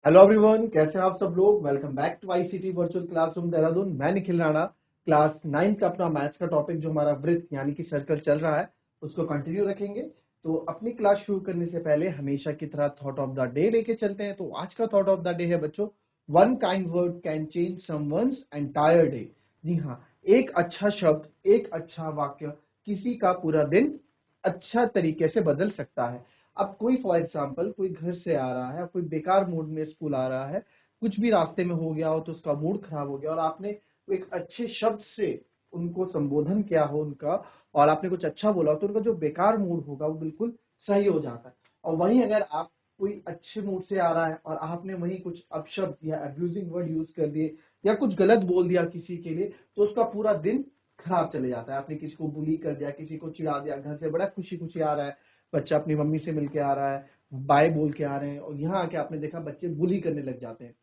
Hello everyone, कैसे हैं आप सब लोग। Welcome back to ICT virtual classroom Dehradun. मैं निखिल राणा। क्लास 9 का अपना मैथ्स का टॉपिक जो हमारा वृत्त यानी कि सर्कल चल रहा है उसको कंटिन्यू रखेंगे। तो अपनी क्लास शुरू करने से पहले हमेशा की तरह थॉट ऑफ द डे लेके चलते हैं। तो आज का थॉट ऑफ द डे है बच्चों, one kind word can change someone's entire day. जी हाँ, एक अच्छा शब्द, एक अच्छा वाक्य किसी का पूरा दिन अच्छा तरीके से बदल सकता है। अब कोई फॉर एग्जाम्पल कोई घर से आ रहा है, कोई बेकार मूड में स्कूल आ रहा है, कुछ भी रास्ते में हो गया हो तो उसका मूड खराब हो गया और आपने एक अच्छे शब्द से उनको संबोधन किया हो उनका, और आपने कुछ अच्छा बोला हो तो उनका जो बेकार मूड होगा वो बिल्कुल सही हो जाता है। और वहीं अगर आप कोई अच्छे मूड से आ रहा है और आपने वहीं कुछ अपशब्द या अब्यूजिंग वर्ड यूज कर दिए या कुछ गलत बोल दिया किसी के लिए, तो उसका पूरा दिन खराब चले जाता है। आपने किसी को बुली कर दिया, किसी को चिढ़ा दिया, घर से बड़ा खुशी खुशी आ रहा है, बच्चा अपनी मम्मी से मिलके आ रहा है, बाय बोल के आ रहे हैं, और यहाँ आके आपने देखा बच्चे बुली करने लग जाते हैं,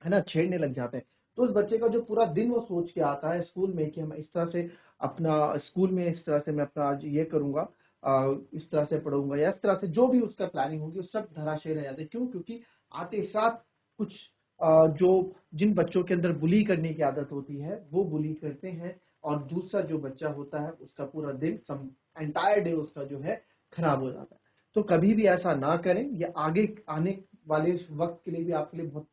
है ना, छेड़ने लग जाते हैं। तो उस बच्चे का जो पूरा दिन वो सोच के आता है स्कूल में कि हम इस तरह से अपना स्कूल में इस तरह से मैं अपना आज ये करूंगा, इस तरह से पढ़ूंगा, या इस तरह से जो भी उसका प्लानिंग होगी वो सब धराशयी रह जाते हैं। क्यों? क्योंकि आते साथ कुछ जो जिन बच्चों के अंदर बुली करने की आदत होती है वो बुली करते हैं, और दूसरा जो बच्चा होता है उसका पूरा दिन एंटायर डे उसका जो है खराब हो जाता है। तो कभी भी ऐसा ना करें, ये आगे आने वाले वक्त के लिए भी आपके लिए बहुत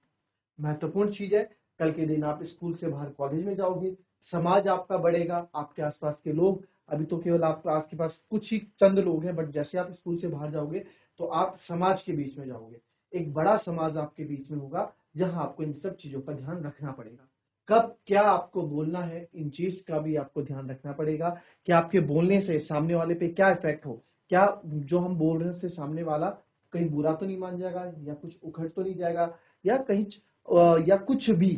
महत्वपूर्ण चीज है। कल के दिन आप स्कूल से बाहर कॉलेज में जाओगे, समाज आपका बढ़ेगा, आपके आसपास के लोग, अभी तो केवल आपके पास कुछ ही चंद लोग हैं, बट जैसे आप स्कूल से बाहर जाओगे तो आप समाज के बीच में जाओगे, एक बड़ा समाज आपके बीच में होगा जहां आपको इन सब चीजों का ध्यान रखना पड़ेगा। कब क्या आपको बोलना है, इन चीज का भी आपको ध्यान रखना पड़ेगा कि आपके बोलने से सामने वाले पे क्या इफेक्ट हो। क्या जो हम बोल रहे हैं उससे सामने वाला कहीं बुरा तो नहीं मान जाएगा, या कुछ उखड़ तो नहीं जाएगा, या कहीं या कुछ भी।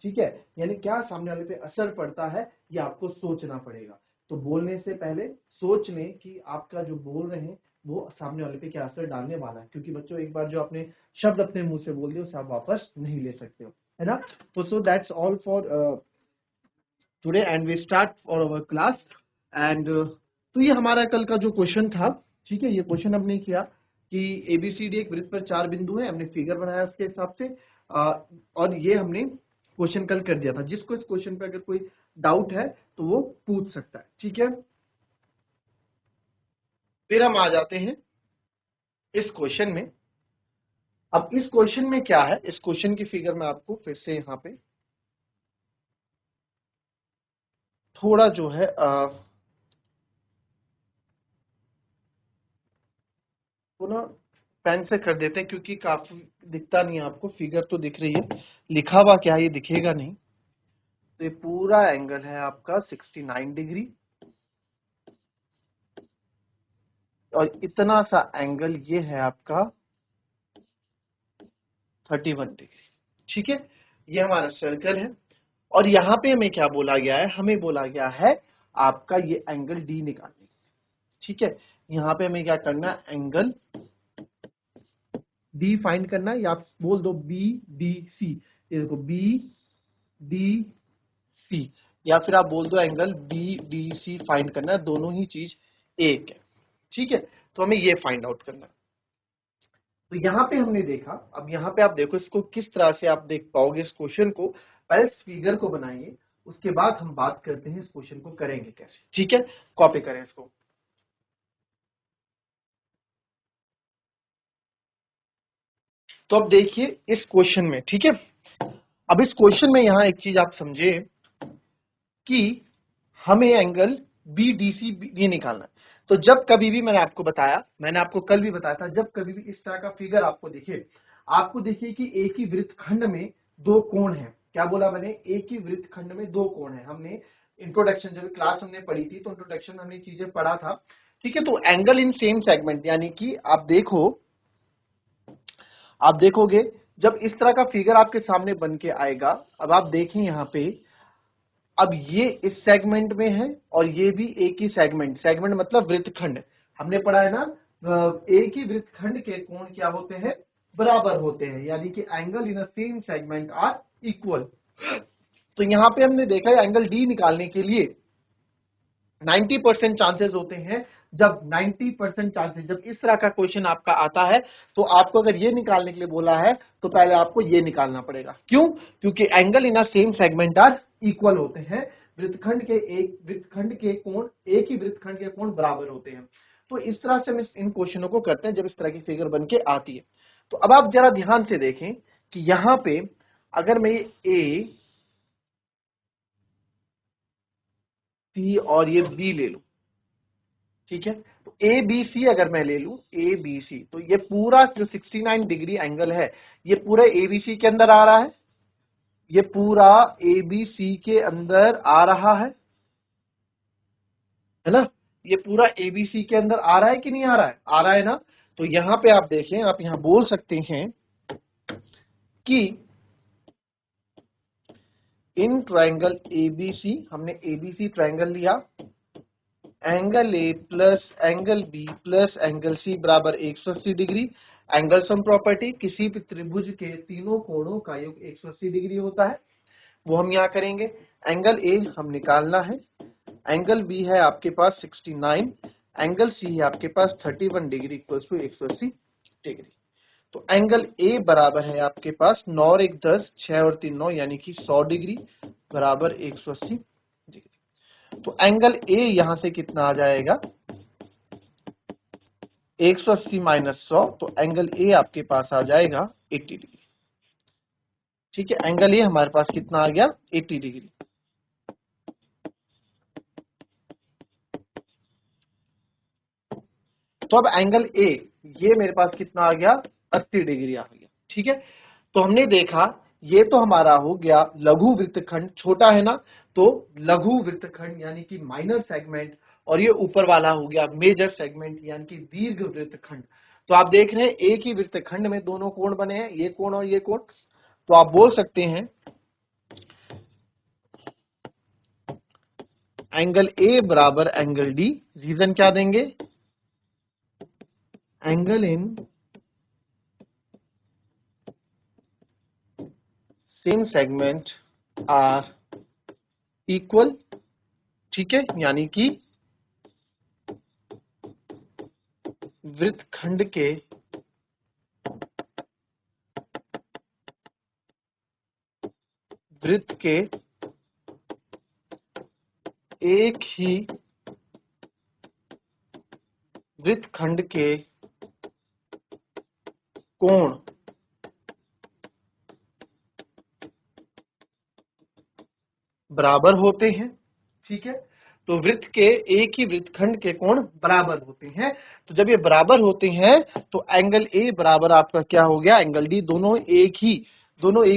ठीक है, यानी क्या सामने वाले पे असर पड़ता है, ये आपको सोचना पड़ेगा। तो बोलने से पहले सोच लें कि आपका जो बोल रहे हैं वो सामने वाले पे क्या असर डालने वाला है, क्योंकि बच्चों एक बार जो आपने शब्द अपने मुंह से बोल दिए उसे आप वापस नहीं ले सकते हो, है ना। तो so that's all for today and we start for our class. And तो ये हमारा कल का जो क्वेश्चन था, ठीक है, ये क्वेश्चन हमने किया कि एबीसीडी एक वृत्त पर 4 बिंदु है, हमने फिगर बनाया उसके हिसाब से, और ये हमने क्वेश्चन कल कर दिया था। जिसको इस क्वेश्चन पे अगर कोई डाउट है तो वो पूछ सकता है, ठीक है। फिर हम आ जाते हैं इस क्वेश्चन में। अब इस क्वेश्चन में क्या है, इस क्वेश्चन की फिगर में आपको फिर से यहाँ पे थोड़ा जो है तो ना पेन से कर देते हैं, क्योंकि काफी दिखता नहीं है आपको, फिगर तो दिख रही है, लिखा हुआ क्या है ये दिखेगा नहीं। तो ये पूरा एंगल है आपका 69 डिग्री, और इतना सा एंगल ये है आपका 31 डिग्री, ठीक है। ये हमारा सर्कल है, और यहाँ पे हमें क्या बोला गया है, हमें बोला गया है आपका ये एंगल डी निकालने के लिए, ठीक है। यहाँ पे हमें क्या करना है, एंगल डी फाइंड करना है, या आप बोल दो बी डी सी। ये देखो बी डी सी, या फिर आप बोल दो angle B D C find करना है, दोनों ही चीज एक है, ठीक है। तो हमें ये फाइंड आउट करना है। तो यहाँ पे हमने देखा, अब यहाँ पे आप देखो इसको किस तरह से आप देख पाओगे इस क्वेश्चन को। पहले इस फिगर को बनाइए, उसके बाद हम बात करते हैं इस क्वेश्चन को करेंगे कैसे, ठीक है। कॉपी करें इसको। तो अब देखिए इस क्वेश्चन में, ठीक है। अब इस क्वेश्चन में यहाँ एक चीज आप समझे कि हमें एंगल बी डी सी ये निकालना है। तो जब कभी भी मैंने आपको बताया, मैंने आपको कल भी बताया था, जब कभी भी इस तरह का फिगर आपको दिखे, आपको देखिए कि एक ही वृत्तखंड में दो कोण हैं। क्या बोला मैंने, एक ही वृत्तखंड में दो कोण हैं। हमने इंट्रोडक्शन जब क्लास हमने पढ़ी थी तो इंट्रोडक्शन में हमने चीजें पढ़ा था, ठीक है। तो एंगल इन सेम सेगमेंट, यानी कि आप देखोगे जब इस तरह का फिगर आपके सामने बन के आएगा। अब आप देखें यहाँ पे, अब ये इस सेगमेंट में है और ये भी एक ही सेगमेंट, सेगमेंट मतलब वृत्तखंड। हमने पढ़ा है ना, एक ही वृत्तखंड के कोण क्या होते हैं, बराबर होते हैं, यानी कि angle in a same segment are equal. तो यहां पे हमने देखा है एंगल डी निकालने के लिए 90% चांसेस होते हैं जब 90% चांसेस, जब इस तरह का क्वेश्चन आपका आता है तो आपको अगर ये निकालने के लिए बोला है तो पहले आपको ये निकालना पड़ेगा। क्यों? क्योंकि angle in a same segment are equal होते हैं। वृत्तखंड के कोण, एक ही वृत्तखंड के कोण बराबर होते हैं। तो इस तरह से हम इन क्वेश्चनों को करते हैं जब इस तरह की फिगर बन के आती है। तो अब आप जरा ध्यान से देखें कि यहां पे अगर मैं ए सी और ये बी ले लूं, ठीक है, तो ए बी सी अगर मैं ले लूं, ए बी सी, तो ये पूरा जो 69 डिग्री एंगल है ये पूरा एबीसी के अंदर आ रहा है, ये पूरा एबीसी के अंदर आ रहा है ना, ये पूरा एबीसी के अंदर आ रहा है कि नहीं आ रहा है? आ रहा है ना। तो यहां पे आप देखें, आप यहां बोल सकते हैं कि इन ट्रायंगल एबीसी, हमने एबीसी ट्रायंगल लिया, angle A plus angle B plus angle C बराबर 180 डिग्री। एंगल सम प्रॉपर्टी, किसी भी त्रिभुज के तीनों कोणों का योग 180 डिग्री होता है, वो हम यहाँ करेंगे। एंगल ए हम निकालना है, एंगल बी है आपके पास 69, एंगल सी है आपके पास 31 डिग्री इक्वल्स टू 180 डिग्री। तो एंगल ए बराबर है आपके पास 9 और 1 10, 6 और 3 9, यानी कि 100 डिग्री बराबर 180 डिग्री। तो एंगल ए यहां से कितना आ जाएगा? 180 माइनस 100, तो एंगल ए आपके पास आ जाएगा 80 डिग्री। ठीक है, एंगल ए हमारे पास कितना आ गया? 80 डिग्री। तो अब एंगल ए ये मेरे पास कितना आ गया? 80 डिग्री आ गया। ठीक है, तो हमने देखा ये तो हमारा हो गया लघु वृत्तखंड, छोटा है ना, तो लघु वृत्तखंड यानी कि माइनर सेगमेंट, और ये ऊपर वाला हो गया मेजर सेगमेंट यानी कि दीर्घ वृत्तखंड। तो आप देख रहे हैं एक ही वृत्तखंड में दोनों कोण बने हैं, ये कोण और ये कोण। तो आप बोल सकते हैं एंगल ए बराबर एंगल डी। रीजन क्या देंगे? Angle in same segment are equal. ठीक है, यानी कि वृत्तखंड के वृत्त के एक ही वृत्तखंड के कोण बराबर होते हैं। ठीक है, तो वृत्त के एक ही वृत्तखंड के कोण बराबर होते हैं। तो जब ये बराबर होते हैं तो एंगल ए बराबर आपका क्या हो गया? Angle D. दोनों एक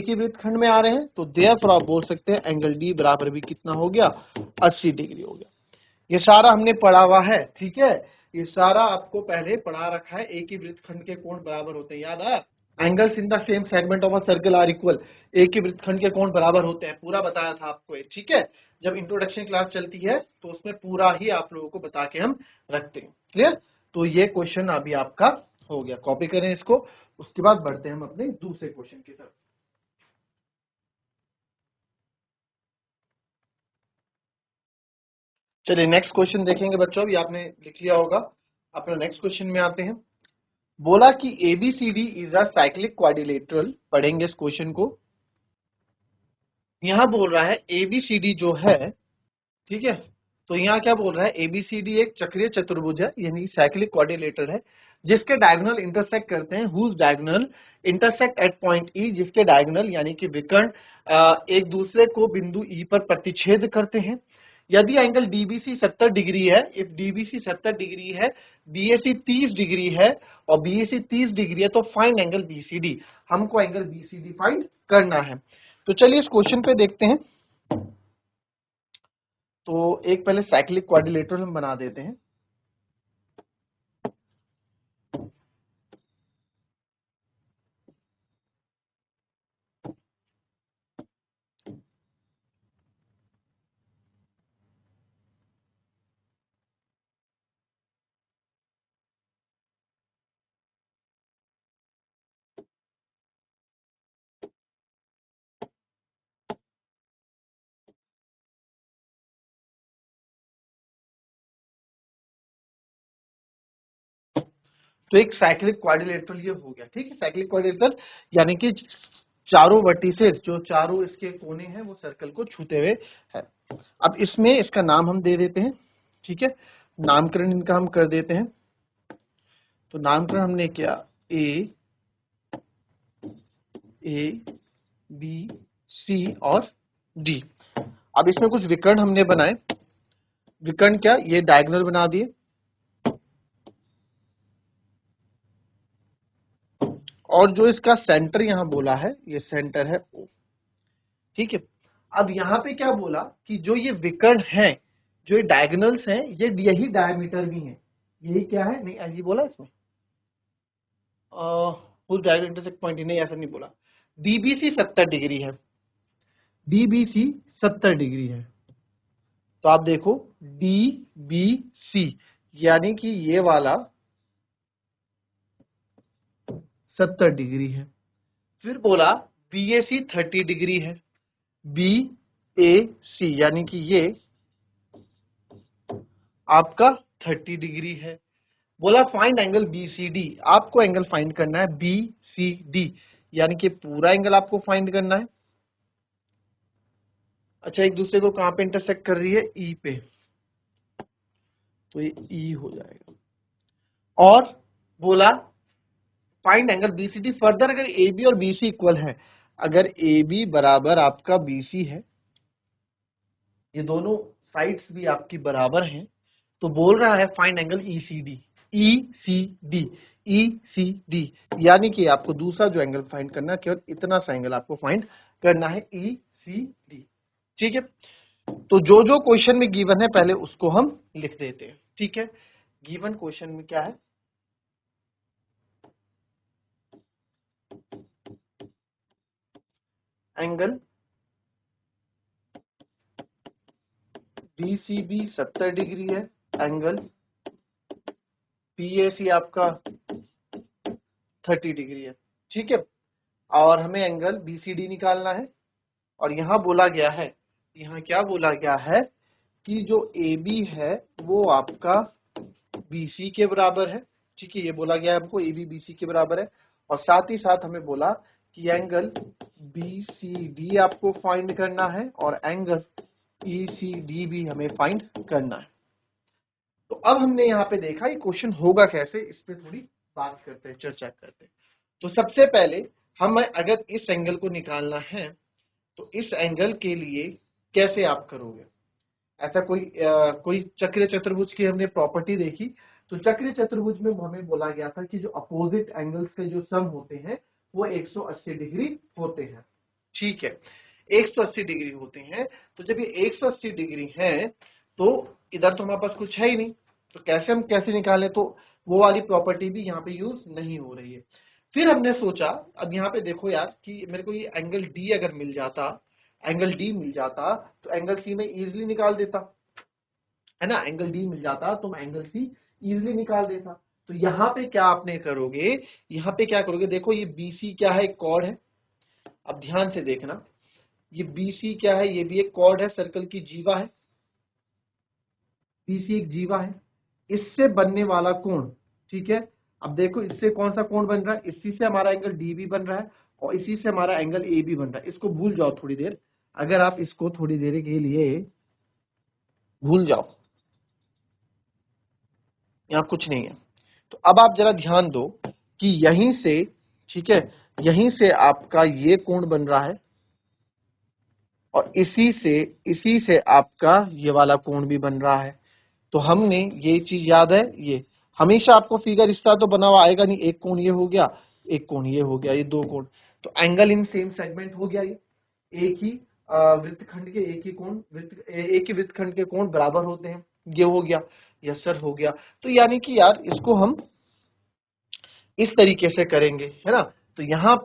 ही वृत्तखंड में आ रहे हैं, तो देयरफॉर आप बोल सकते हैं एंगल डी बराबर भी कितना हो गया? 80 डिग्री हो गया। ये सारा हमने पढ़ा हुआ है। ठीक है, ये सारा आपको पहले पढ़ा रखा है, एक ही वृत्तखंड के कोण बराबर होते हैं, याद है? Angles in the same segment of a circle are equal, एक ही वृत्तखंड के कोण बराबर होते हैं, पूरा बताया था आपको ये। ठीक है, जब इंट्रोडक्शन क्लास चलती है तो उसमें पूरा ही आप लोगों को बता के हम रखते हैं। क्लियर? तो ये क्वेश्चन अभी आपका हो गया, कॉपी करें इसको, उसके बाद बढ़ते हैं हम अपने दूसरे क्वेश्चन की तरफ। चलिए नेक्स्ट क्वेश्चन देखेंगे बच्चों, अभी आपने लिख लिया होगा। अपने नेक्स्ट क्वेश्चन में आते हैं। बोला कि ABCD is a cyclic quadrilateral, पढ़ेंगे इस क्वेश्चन को। यहां बोल रहा है एबीसीडी जो है, ठीक है, तो यहाँ क्या बोल रहा है? एबीसीडी एक चक्रीय चतुर्भुज है, यानी साइक्लिक क्वाड्रिलेटरल है, जिसके डायगोनल इंटरसेक्ट करते हैं, whose diagonal intersect at point E, जिसके डायगोनल यानी कि विकर्ण एक दूसरे को बिंदु ई पर प्रतिच्छेद करते हैं। यदि एंगल डीबीसी 70 डिग्री है, इफ डीबीसी 70 डिग्री है, बीएसी 30 डिग्री है और बीएसी 30 डिग्री है, तो फाइंड एंगल बीसीडी। हमको एंगल बीसीडी फाइंड करना है। तो चलिए इस क्वेश्चन पे देखते हैं। तो एक पहले साइक्लिक क्वाड्रिलेटरल हम बना देते हैं। तो एक साइक्लिक क्वाड्रिलेटरल ये हो गया, ठीक है। साइक्लिक क्वाड्रिलेटरल यानी कि चारों वर्टिसेस, जो चारों इसके कोने हैं वो सर्कल को छूते हुए है। अब इसमें इसका नाम हम दे देते हैं, ठीक है, नामकरण इनका हम कर देते हैं। तो नामकरण हमने किया ए बी सी और डी। अब इसमें कुछ विकर्ण हमने बनाए। विकर्ण क्या, ये डायगोनल बना दिए, और जो इसका सेंटर यहां बोला है ये सेंटर है ओ, ठीक है। अब यहां पे क्या बोला कि जो ये विकर्ण है, जो ये डायगोनल्स हैं, ये यही डायमीटर भी हैं, यही क्या है, नहीं ऐसे बोला इसमें फुल डायगोनल इंटरसेक्ट पॉइंट, नहीं ऐसा नहीं बोला। डीबीसी 70 डिग्री है, डीबीसी 70 डिग्री है। तो आप देखो डीबीसी यानी कि ये वाला 70 डिग्री है। फिर बोला बीएसी 30 डिग्री है, बीएसी यानी कि ये आपका 30 डिग्री है। बोला फाइंड एंगल बीसीडी, आपको एंगल फाइंड करना है बीसीडी, यानी कि पूरा एंगल आपको फाइंड करना है। अच्छा, एक दूसरे को कहां पे इंटरसेक्ट कर रही है, ई पे, तो ये ई हो जाएगा। और बोला फाइंड एंगल बीसीडी फर्दर, अगर ए बी और बीसी इक्वल है, अगर ए बी बराबर आपका बीसी है, ये दोनों साइड्स भी आपकी बराबर हैं, तो बोल रहा है find angle ECD, ECD, ECD, यानी कि आपको दूसरा जो एंगल फाइंड करना है, केवल इतना सा एंगल आपको फाइंड करना है, ईसीडी, ठीक है। तो जो जो क्वेश्चन में गिवन है पहले उसको हम लिख देते हैं, ठीक है। गिवन क्वेश्चन में क्या है, एंगल डीसीबी 70 डिग्री है, एंगल पीएसी आपका 30 डिग्री है, ठीक है। और हमें एंगल बीसीडी निकालना है। और यहां बोला गया है, यहां क्या बोला गया है कि जो ए बी है वो आपका बीसी के बराबर है, ठीक है। ये बोला गया है हमको ए बी बीसी के बराबर है। और साथ ही साथ हमें बोला कि एंगल बीसीडी आपको फाइंड करना है और एंगल ईसीडी भी हमें फाइंड करना है। तो अब हमने यहाँ पे देखा ये क्वेश्चन होगा कैसे, इस पे थोड़ी बात करते हैं, चर्चा करते हैं। तो सबसे पहले हम अगर इस एंगल को निकालना है तो इस एंगल के लिए कैसे आप करोगे। ऐसा कोई चक्रीय चतुर्भुज की हमने प्रॉपर्टी देखी, तो चक्रीय चतुर्भुज में हमें बोला गया था कि जो अपोजिट एंगल्स के जो सम होते हैं वो 180 डिग्री होते हैं, ठीक है, 180 डिग्री होते हैं। तो जब ये 180 डिग्री है तो इधर तो हमारे पास कुछ है ही नहीं, तो कैसे निकालें, तो वो वाली प्रॉपर्टी भी यहाँ पे यूज नहीं हो रही है। फिर हमने सोचा, अब यहाँ पे देखो यार कि मेरे को ये एंगल डी अगर मिल जाता, एंगल डी मिल जाता तो एंगल सी में इजिली निकाल देता, है ना। एंगल डी मिल जाता तो मैं एंगल सी इजिली निकाल देता। तो यहाँ पे क्या आपने करोगे, यहाँ पे क्या करोगे, देखो ये बीसी क्या है, एक कॉर्ड है। अब ध्यान से देखना, ये बीसी क्या है, ये भी एक कॉर्ड है, सर्कल की जीवा है, बीसी एक जीवा है, इससे बनने वाला कोण, ठीक है। अब देखो इससे कौन सा कोण बन रहा है, इसी से हमारा एंगल डी भी बन रहा है और इसी से हमारा एंगल ए भी बन रहा है। इसको भूल जाओ थोड़ी देर, अगर आप इसको थोड़ी देर के लिए भूल जाओ, यहाँ कुछ नहीं है। तो अब आप जरा ध्यान दो कि यहीं से, ठीक है, यहीं से आपका ये कोण बन रहा है और इसी से आपका ये वाला कोण भी बन रहा है। तो हमने ये चीज याद है, ये हमेशा आपको फिगर इस तरह तो बना हुआ आएगा नहीं, एक कोण ये हो गया, एक कोण ये हो गया, ये दो कोण, तो एंगल इन सेम सेगमेंट हो गया। ये एक ही वृत्तखंड के एक ही वृत्तखंड के कोण बराबर होते हैं, ये हो गया, यस सर हो गया। तो यानी कि यार इसको हम इस तरीके से करेंगे, है ना। तो यहां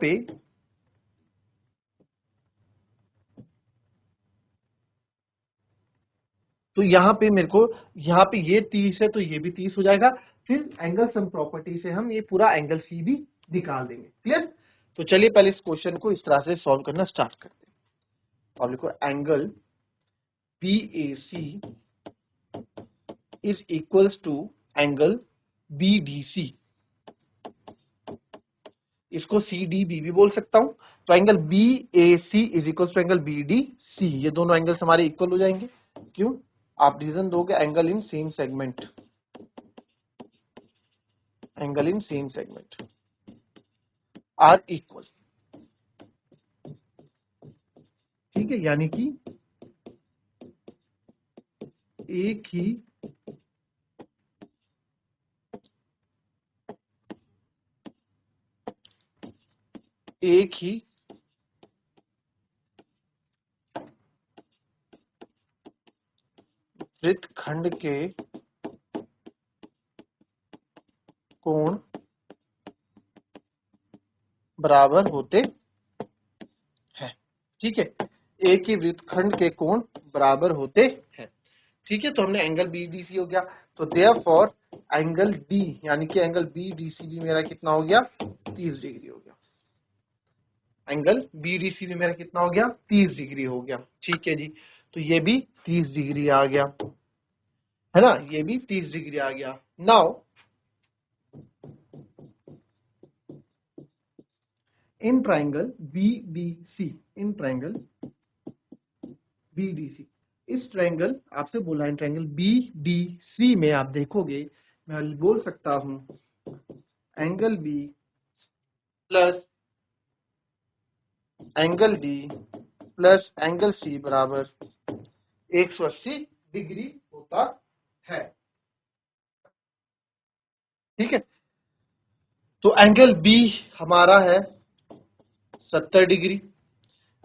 पे मेरे को यहाँ पे ये 30 है तो ये भी 30 हो जाएगा। फिर एंगल सम प्रॉपर्टी से हम ये पूरा एंगल सी भी निकाल देंगे, क्लियर। तो चलिए पहले इस क्वेश्चन को इस तरह से सॉल्व करना स्टार्ट करते हैं। तो आप लिखो angle B A C is equals to angle B D C, इसको सी डी बी भी बोल सकता हूं। तो angle B A C is equal to angle B D C, ये दोनों एंगल्स हमारे इक्वल हो जाएंगे। क्यों? आप रीजन दोगे angle in same segment, angle in same segment are equal. ठीक है, यानी कि एक ही वृत्तखंड के कोण बराबर होते हैं। ठीक है, एक ही वृत्तखंड के कोण बराबर होते हैं। ठीक है, तो हमने एंगल बी डी सी हो गया। तो देयरफॉर एंगल डी यानी कि एंगल बी डी सी भी मेरा कितना हो गया? 30 डिग्री हो गया। एंगल बी डी सी भी मेरा कितना हो गया? 30 डिग्री हो गया। ठीक है जी, तो ये भी 30 डिग्री आ गया, है ना, ये भी 30 डिग्री आ गया। Now in triangle B D C, in triangle B D C, इस ट्राइंगल आपसे बोला है ट्राइंगल बी डी सी में आप देखोगे मैं बोल सकता हूं angle B plus angle D plus angle C बराबर 180 डिग्री होता है। ठीक है, तो एंगल बी हमारा है 70 डिग्री,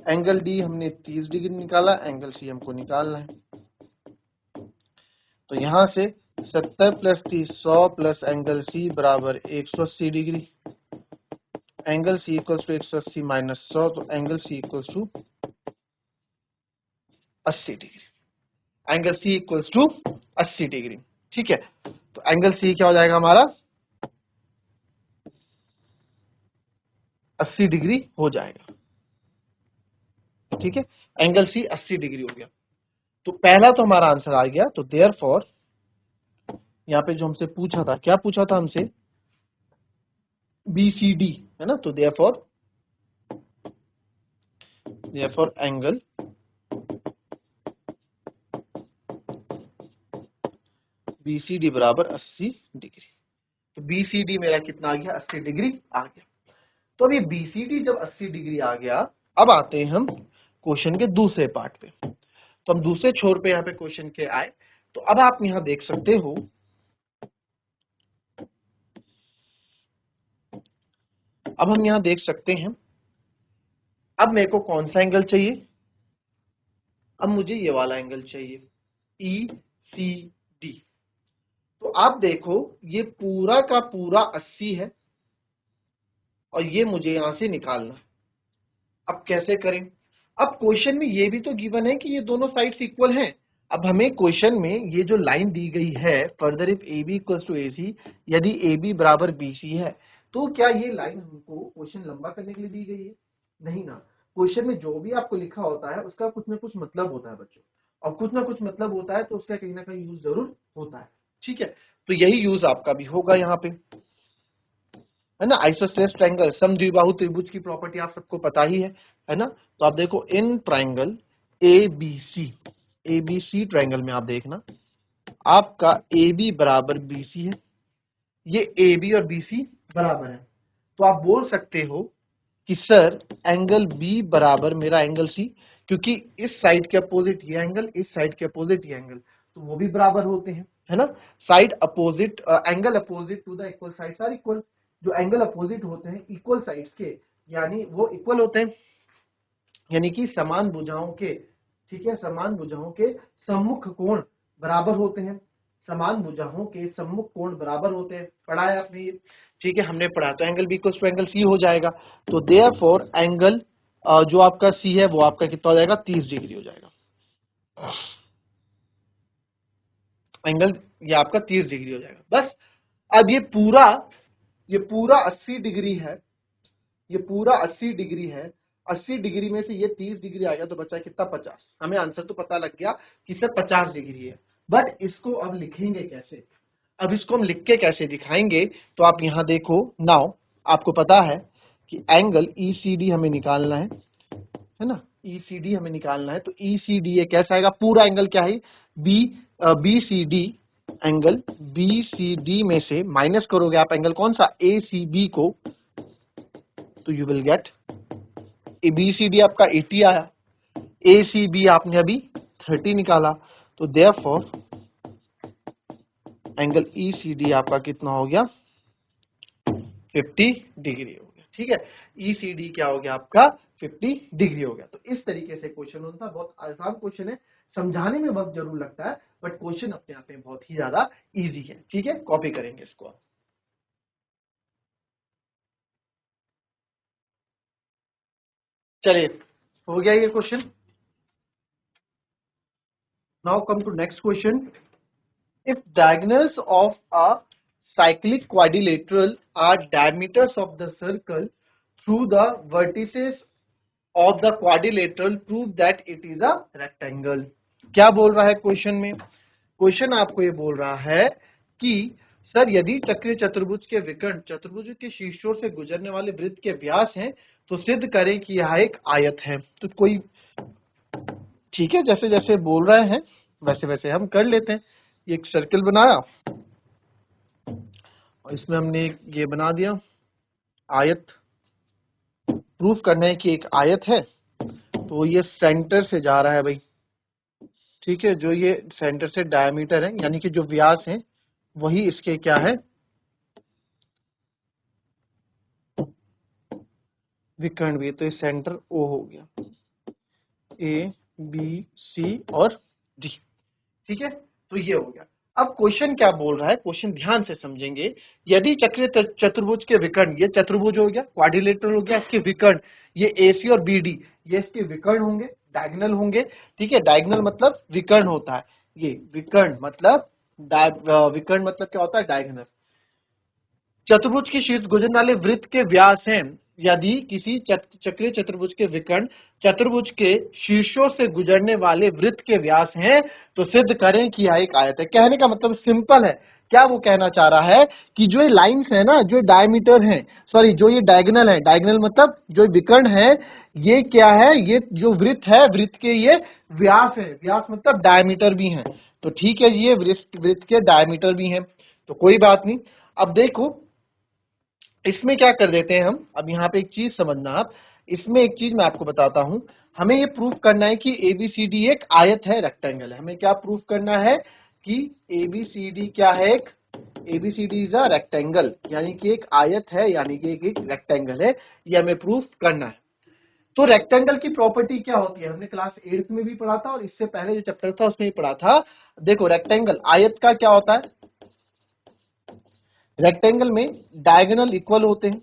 एंगल डी हमने 30 डिग्री निकाला, एंगल सी हमको निकालना है। तो यहां से 70 प्लस 30 100 प्लस एंगल सी बराबर 180 degree, angle C equals to 180 minus 100, तो angle C equals to 80 degree, angle C equals to 80 degree. ठीक है, तो एंगल सी क्या हो जाएगा हमारा? 80 डिग्री हो जाएगा। ठीक है, एंगल सी 80 डिग्री हो गया। तो पहला तो हमारा आंसर आ गया। तो देयरफॉर यहाँ पे जो हमसे पूछा था, क्या पूछा था हमसे? बी सी डी, है ना, तो therefore angle B C D बराबर 80 डिग्री। तो बी सी डी मेरा कितना आ गया? 80 डिग्री आ गया। तो अब ये बी सी डी जब 80 डिग्री आ गया, अब आते हैं हम क्वेश्चन के दूसरे पार्ट पे। तो हम दूसरे छोर पे यहाँ पे क्वेश्चन के आए। तो अब आप यहां देख सकते हो, अब हम यहां देख सकते हैं, अब मेरे को कौन सा एंगल चाहिए? अब मुझे ये वाला एंगल चाहिए, ई सी डी। तो आप देखो ये पूरा का पूरा 80 है और ये मुझे यहां से निकालना है। अब कैसे करें? अब क्वेश्चन में ये भी तो गिवन है कि ये दोनों साइड्स इक्वल हैं। अब हमें क्वेश्चन में ये जो लाइन दी गई है, further if A B equals to A C, यदि ए बी बराबर बी सी है, तो क्या ये लाइन हमको क्वेश्चन लंबा करने के लिए दी गई है? नहीं ना। क्वेश्चन में जो भी आपको लिखा होता है उसका कुछ ना कुछ मतलब होता है बच्चों, और कुछ ना कुछ मतलब होता है तो उसका कहीं ना कहीं यूज जरूर होता है। ठीक है, तो यही यूज आपका भी होगा यहाँ पे, है ना। आइसोसेलेस ट्रायंगल, समद्विबाहु त्रिभुज की प्रॉपर्टी आप सबको पता ही है ना। तो आप देखो in triangle A B C triangle में आप देखना, आपका ए बी बराबर बी सी है, ये ए बी और बी सी बराबर है। तो आप बोल सकते हो कि सर एंगल बी बराबर मेरा एंगल सी, क्योंकि इस साइड के अपोजिट ये एंगल, इस साइड के अपोजिट ये एंगल, तो वो भी बराबर होते हैं, है ना। Side opposite, angle opposite to the equal sides are equal. जो एंगल अपोजिट होते हैं इक्वल साइड्स के, यानी वो इक्वल होते हैं, यानी कि समान भुजाओं के, ठीक है, समान भुजाओं के सम्मुख कोण बराबर होते हैं, समान भुजाओं के सम्मुख कोण बराबर होते हैं। पढ़ा है आपने ये? ठीक है, हमने पढ़ा। तो angle B equals to angle C हो जाएगा। तो देयरफॉर एंगल जो आपका सी है वो आपका कितना हो जाएगा? 30 डिग्री हो जाएगा। एंगल ये आपका 30 डिग्री हो जाएगा। बस अब ये पूरा 80 डिग्री है, ये पूरा 80 डिग्री है। 80 डिग्री में से ये 30 डिग्री आ गया तो बचा कितना? 50। हमें आंसर तो पता लग गया कि सर 50 डिग्री है, बट इसको अब लिखेंगे कैसे? अब इसको हम लिख के कैसे दिखाएंगे? तो आप यहां देखो, नाउ आपको पता है कि एंगल ECD हमें निकालना है ना, ECD हमें निकालना है। तो ECD ये कैसा आएगा, पूरा एंगल क्या है, BCD, एंगल BCD में से माइनस करोगे आप एंगल कौन सा, ACB को, तो यू विल गेट BCD आपका 80 आया, ACB आपने अभी 30 निकाला, तो देयरफॉर एंगल ECD आपका कितना हो गया, 50 डिग्री हो गया। ठीक है, ECD क्या हो गया आपका, 50 डिग्री हो गया। तो इस तरीके से क्वेश्चन होता है, बहुत आसान क्वेश्चन है, समझाने में वक्त जरूर लगता है, बट क्वेश्चन अपने आप में बहुत ही ज्यादा इजी है। ठीक है, कॉपी करेंगे इसको आप। चलिए, हो गया ये question. Now come to next question. If diagonals of a cyclic quadrilateral are diameters of the circle through the vertices of the quadrilateral, prove that it is a rectangle। क्या बोल रहा है क्वेश्चन में, क्वेश्चन आपको ये बोल रहा है कि सर यदि चक्रीय चतुर्भुज के विकर्ण चतुर्भुज के शीर्षों से गुजरने वाले वृत्त के व्यास हैं तो सिद्ध करें कि यह एक आयत है। तो कोई, ठीक है, जैसे जैसे बोल रहे हैं वैसे वैसे हम कर लेते हैं। एक सर्कल बनाया और इसमें हमने ये बना दिया आयत, प्रूफ करना है कि एक आयत है। तो ये सेंटर से जा रहा है भाई, ठीक है, जो ये सेंटर से डायमीटर है यानी कि जो व्यास है वही इसके क्या है, विकर्ण भी। तो ये सेंटर O हो गया, ABC और D। ठीक है, तो ये हो गया। अब क्वेश्चन क्या बोल रहा है, क्वेश्चन ध्यान से समझेंगे। यदि चक्रीय चतुर्भुज के विकर्ण, ये चतुर्भुज हो गया, क्वाड्रिलेटरल हो गया, इसके विकर्ण ये AC और BD, ये इसके विकर्ण होंगे, डायगोनल होंगे। ठीक है, डायगोनल मतलब विकर्ण होता है, ये विकर्ण मतलब विकर्ण मतलब क्या होता है, डायगोनल। चतुर्भुज के शीर्ष गुजरने वाले वृत्त के व्यास हैं। यदि किसी चक्रीय चतुर्भुज के विकर्ण चतुर्भुज के शीर्षों से गुजरने वाले वृत्त के व्यास हैं तो सिद्ध करें कि यह एक आयत है। कहने का मतलब सिंपल है, क्या वो कहना चाह रहा है कि जो ये लाइंस है ना, जो डायमीटर है, सॉरी जो ये डायगोनल है, डायगोनल मतलब जो विकर्ण है, ये क्या है, ये जो वृत्त है, वृत्त के ये व्यास है, व्यास मतलब डायमीटर भी है। तो ठीक है, ये वृत्त के डायमीटर भी हैं, तो कोई बात नहीं। अब देखो इसमें क्या कर देते हैं हम, अब यहाँ पे एक चीज समझना आप, इसमें एक चीज मैं आपको बताता हूं। हमें ये प्रूफ करना है कि ABCD एक आयत है, रेक्टेंगल है। हमें क्या प्रूफ करना है कि ABCD क्या है, एक ABCD इज अ रेक्टेंगल, यानी कि एक आयत है, यानी कि एक रेक्टेंगल है, ये हमें प्रूफ करना है। तो रेक्टेंगल की प्रॉपर्टी क्या होती है, हमने क्लास 8 में भी पढ़ा था और इससे पहले जो चैप्टर था उसमें भी पढ़ा था। देखो रेक्टेंगल आयत का क्या होता है, रेक्टेंगल में डायगोनल इक्वल होते हैं,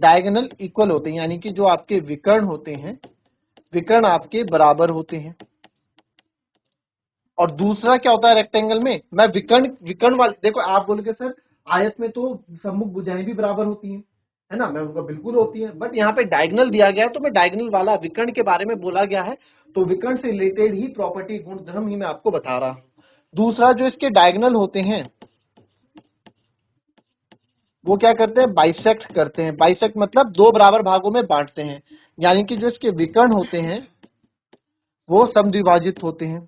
डायगोनल इक्वल होते हैं यानी कि जो आपके विकर्ण होते हैं, विकर्ण आपके बराबर होते हैं। और दूसरा क्या होता है रेक्टेंगल में, मैं विकर्ण विकर्ण वाले, देखो आप बोलोगे सर आयत में तो सम्मुख भुजाएं भी बराबर होती हैं, है ना, मैं उनका बिल्कुल होती है, बट यहाँ पे डायगोनल दिया गया है तो मैं डायगोनल वाला विकर्ण के बारे में बोला गया है, तो विकर्ण से रिलेटेड ही प्रॉपर्टी गुण धर्म ही मैं आपको बता रहा हूं। दूसरा जो इसके डायगोनल होते हैं वो क्या करते हैं, बाइसेक्ट करते हैं। बाइसेक्ट मतलब दो बराबर भागों में बांटते हैं, यानी कि जो इसके विकर्ण होते हैं वो समद्विभाजित होते हैं,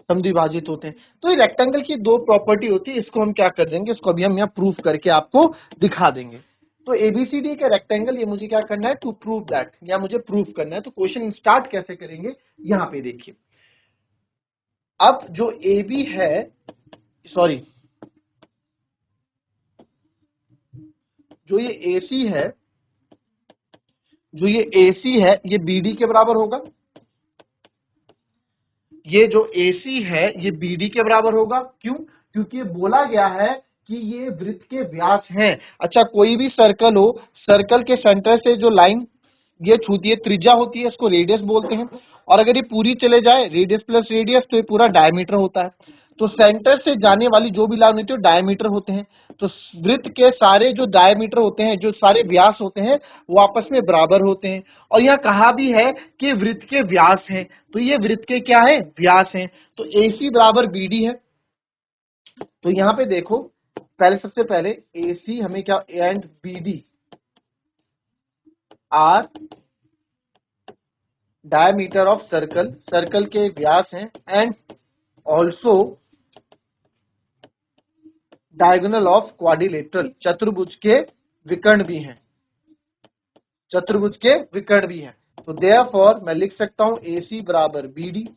समद्विभाजित होते हैं। तो ये रेक्टेंगल की दो प्रॉपर्टी होती है, इसको हम क्या कर देंगे, इसको अभी हम यहाँ प्रूफ करके आपको दिखा देंगे। तो ABCD का रेक्टेंगल, ये मुझे क्या करना है, टू प्रूव दैट, या मुझे प्रूफ करना है। तो क्वेश्चन स्टार्ट कैसे करेंगे, यहाँ पे देखिए। अब जो AB है, सॉरी जो ये AC है, जो ये AC है ये BD के बराबर होगा, ये जो AC है ये BD के बराबर होगा। क्यों, क्योंकि ये बोला गया है कि ये वृत्त के व्यास हैं। अच्छा, कोई भी सर्कल हो, सर्कल के सेंटर से जो लाइन ये छूती है, त्रिज्या होती है, इसको रेडियस बोलते हैं। और अगर ये पूरी चले जाए, रेडियस प्लस रेडियस, तो ये पूरा डायमीटर होता है। तो सेंटर से जाने वाली जो भी लाइन होती है डायमीटर होते हैं। तो वृत्त के सारे जो डायमीटर होते हैं, जो सारे व्यास होते हैं, वो आपस में बराबर होते हैं। और यहाँ कहा भी है कि वृत्त के व्यास हैं, तो ये वृत्त के क्या है, व्यास हैं। तो AC बराबर BD है, तो यहां पे देखो, पहले सबसे पहले AC हमें क्या, and BD are diameter of circle, circle के व्यास हैं, and also diagonal of quadrilateral, चतुर्भुज के विकर्ण भी हैं, चतुर्भुज के विकर्ण भी हैं। तो देयरफॉर मैं लिख सकता हूं AC बराबर BD।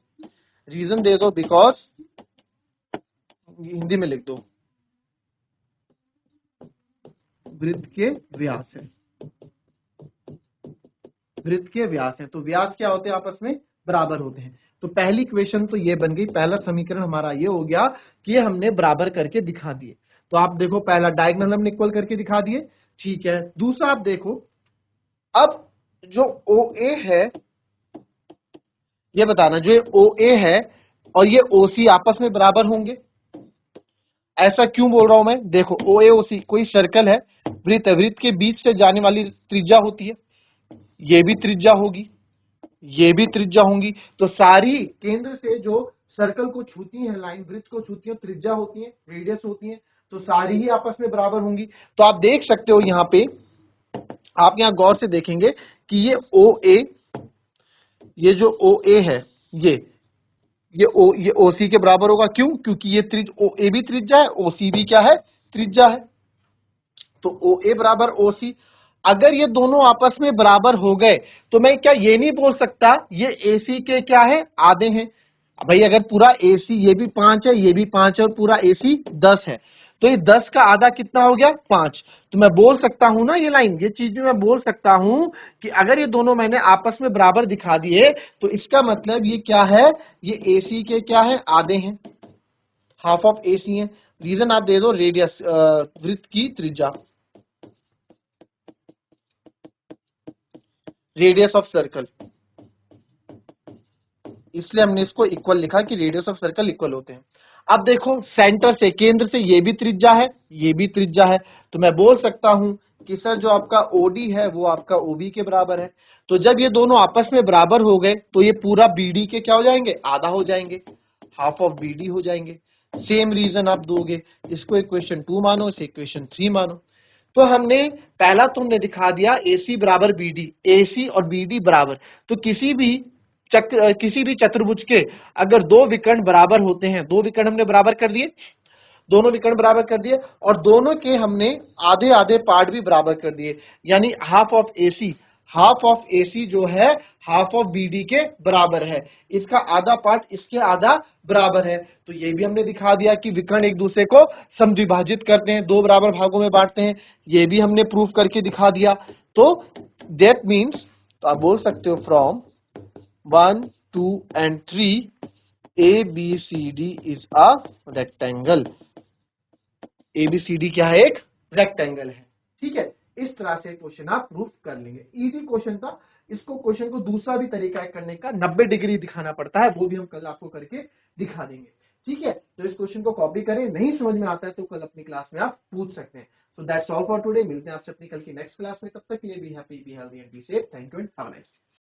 रीजन दे दो, बिकॉज, हिंदी में लिख दो, वृत्त के व्यास है, वृत्त के व्यास है। तो व्यास क्या होते हैं, आपस में बराबर होते हैं। तो पहली इक्वेशन तो ये बन गई, पहला समीकरण हमारा ये हो गया कि ये हमने बराबर करके दिखा दिए। तो आप देखो, पहला डायगोनल हमने इक्वल करके दिखा दिए, ठीक है। दूसरा आप देखो, अब जो OA है, ये बताना, जो ये OA है और ये OC आपस में बराबर होंगे। ऐसा क्यों बोल रहा हूं मैं, देखो OAOC कोई सर्कल है, वृत्त है, वृत्त के बीच से जाने वाली त्रिज्या होती है, ये भी त्रिज्या होगी, ये भी त्रिज्या होंगी। तो सारी केंद्र से जो सर्कल को छूती है, लाइन वृत्त को छूती है, त्रिज्या होती है, रेडियस होती है, तो सारी ही आपस में बराबर होंगी। तो आप देख सकते हो यहां पे, आप यहां गौर से देखेंगे कि ये OA, ये जो OA है, ये OC के बराबर होगा। क्यों, क्योंकि ये OA भी त्रिज्या है, OC भी क्या है, त्रिज्या है। तो OA बराबर OC, अगर ये दोनों आपस में बराबर हो गए तो मैं क्या ये नहीं बोल सकता ये AC के क्या है, आधे हैं। भाई अगर पूरा AC, ये भी 5 है, ये भी 5 है, और पूरा AC 10 है, तो ये 10 का आधा कितना हो गया, 5। तो मैं बोल सकता हूं ना, ये लाइन, ये चीज भी मैं बोल सकता हूं कि अगर ये दोनों मैंने आपस में बराबर दिखा दिए तो इसका मतलब ये क्या है, ये AC के क्या है, आधे हैं, हाफ ऑफ AC है। रीजन आप दे दो, रेडियस, वृत्त की त्रिज्या, रेडियस ऑफ सर्कल, इसलिए हमने इसको इक्वल लिखा कि रेडियस ऑफ सर्कल इक्वल होते हैं। अब देखो, सेंटर से, केंद्र से ये भी त्रिज्या है, ये भी त्रिज्या है, तो मैं बोल सकता हूं कि सर जो आपका OD है वो आपका OB के बराबर है। तो जब ये दोनों आपस में बराबर हो गए तो ये पूरा BD के क्या हो जाएंगे, आधा हो जाएंगे, हाफ ऑफ BD हो जाएंगे। सेम रीजन आप दोगे, इसको इक्वेशन 2 मानो, इसे इक्वेशन 3 मानो। तो हमने पहला तो हमने दिखा दिया AC बराबर BD, AC और BD बराबर। तो किसी भी चतुर्भुज के अगर दो विकर्ण बराबर होते हैं, दो विकर्ण हमने बराबर कर दिए, दोनों विकर्ण बराबर कर दिए, और दोनों के हमने आधे आधे पार्ट भी बराबर कर दिए, यानी हाफ ऑफ AC जो है हाफ ऑफ BD के बराबर है, इसका आधा पार्ट इसके आधा बराबर है। तो ये भी हमने दिखा दिया कि विकर्ण एक दूसरे को समद्विभाजित करते हैं, दो बराबर भागों में बांटते हैं, ये भी हमने प्रूफ करके दिखा दिया। तो दैट मीन्स, तो आप बोल सकते हो from 1, 2 and 3 ABCD is a rectangle। ABCD क्या है, एक रेक्टेंगल है, ठीक है। इस तरह से क्वेश्चन आप प्रूफ कर लेंगे। इजी क्वेश्चन था, इसको क्वेश्चन को दूसरा भी तरीका है करने का, 90 डिग्री दिखाना पड़ता है, वो भी हम कल आपको करके दिखा देंगे, ठीक है। तो इस क्वेश्चन को कॉपी करें, नहीं समझ में आता है तो कल अपनी क्लास में आप पूछ सकते हैं। सो दैट्स ऑल फॉर टुडे, मिलते हैं आपसे अपनी कल की नेक्स्ट क्लास में, तब तक के लिए be happy, be healthy and be safe. Thank you and have a nice day.